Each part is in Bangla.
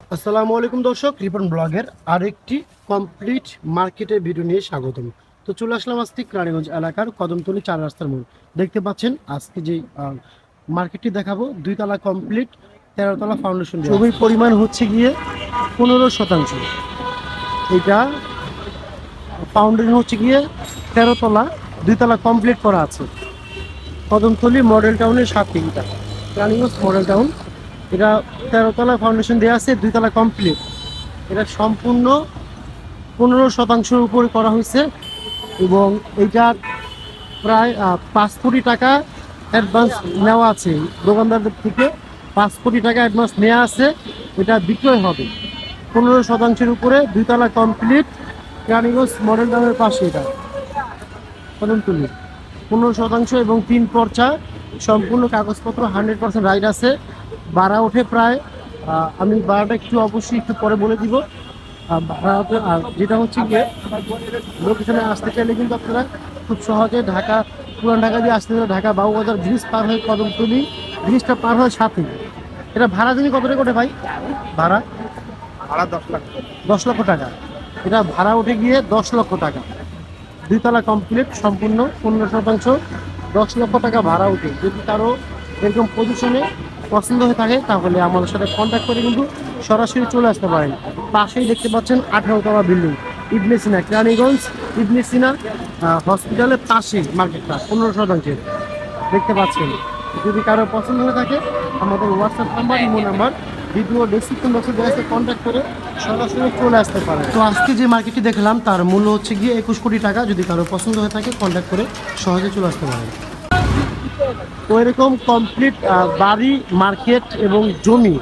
আসসালামু আলাইকুম দর্শক, রিপন ব্লগের আরেকটি কমপ্লিট মার্কেটের ভিডিও নিয়ে স্বাগতম। তো চলে আসলাম আজকে রানীগঞ্জ এলাকার কদমতলী 4 রাস্তার মোড়। দেখতে পাচ্ছেন আজকে যে মার্কেটটি দেখাবো, 2 তলা কমপ্লিট, 13 তলা ফাউন্ডেশন। জমির পরিমাণ হচ্ছে গিয়ে 15%। এটা ফাউন্ডেশন হচ্ছে গিয়ে 13 তলা, 2 তলা কমপ্লিট করা আছে। কদমতলী মডেল টাউনের সাথে এটা রানীগঞ্জ মডেল টাউন। এটা 13 তলা ফাউন্ডেশন দেওয়া আছে, 2 তলা কমপ্লিট। এটা সম্পূর্ণ 15% উপরে করা হয়েছে এবং এইটার প্রায় 5 কোটি টাকা অ্যাডভান্স নেওয়া আছে দোকানদারদের থেকে। 5 কোটি টাকা অ্যাডভান্স নেওয়া আছে, এটা বিক্রয় হবে 15%-এর উপরে। 2 তলা কমপ্লিট, রানীগঞ্জ মডেল টাউনের পাশে এটা কদমতলী। 15% এবং 3 পর্চা, সম্পূর্ণ কাগজপত্র 100% রাইট আছে। ভাড়া ওঠে প্রায়, আমি ভাড়াটা অবশ্যই একটু পরে বলে দিব। ভাড়া ওঠে, আর যেটা হচ্ছে গিয়ে লোকেশনে আসতে চাইলে কিন্তু আপনারা খুব সহজে ঢাকা, পুরান ঢাকা দিয়ে আসতে চাইলে ঢাকা বাবুবাজার ব্রিজ পার হয়ে কদমতলী, ব্রিজটা পার হয় সাথে। এটা ভাড়া যদি কত টাকা ওঠে ভাই? ভাড়া 10 লাখ। 10 লক্ষ টাকা। এটা ভাড়া উঠে গিয়ে 10 লক্ষ টাকা। 2 তলা কমপ্লিট, সম্পূর্ণ 15%, 10 লক্ষ টাকা ভাড়া উঠে। যদি কারো এরকম পজিশনে পছন্দ হয়ে থাকে তাহলে আমাদের সাথে কন্ট্যাক্ট করে কিন্তু সরাসরি চলে আসতে পারেন। পাশেই দেখতে পাচ্ছেন 18 তলা বিল্ডিং, ইবনে সিনা, রানীগঞ্জ ইবনে সিনা হসপিটালের পাশে মার্কেটটা, 15%। দেখতে পাচ্ছেন, যদি কারো পছন্দ হয়ে থাকে আমাদের WhatsApp number, imo number video description বক্সে দেওয়া আছে, কন্ট্যাক্ট করে সরাসরি চলে আসতে পারে। তো আজকে যে মার্কেটটি দেখলাম তার মূল্য হচ্ছে গিয়ে 21 কোটি টাকা। যদি কারো পছন্দ হয়ে থাকে কন্ট্যাক্ট করে সহজে চলে আসতে পারেন। তো এরকম কমপ্লিট বাড়ি, মার্কেট এবং জমি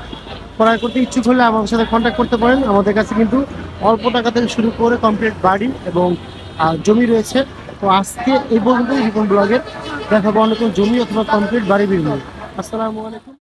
ক্রয় করতে ইচ্ছুক হলে আমাদের সাথে কন্ট্যাক্ট করতে পারেন। আমাদের কাছে কিন্তু অল্প টাকা থেকে শুরু করে কমপ্লিট বাড়ি এবং জমি রয়েছে। তো আজকে এই পর্যন্ত রিপন ব্লগের দেখাবো অনেক জমি অথবা কমপ্লিট বাড়ি বিক্রি। আসসালামু আলাইকুম।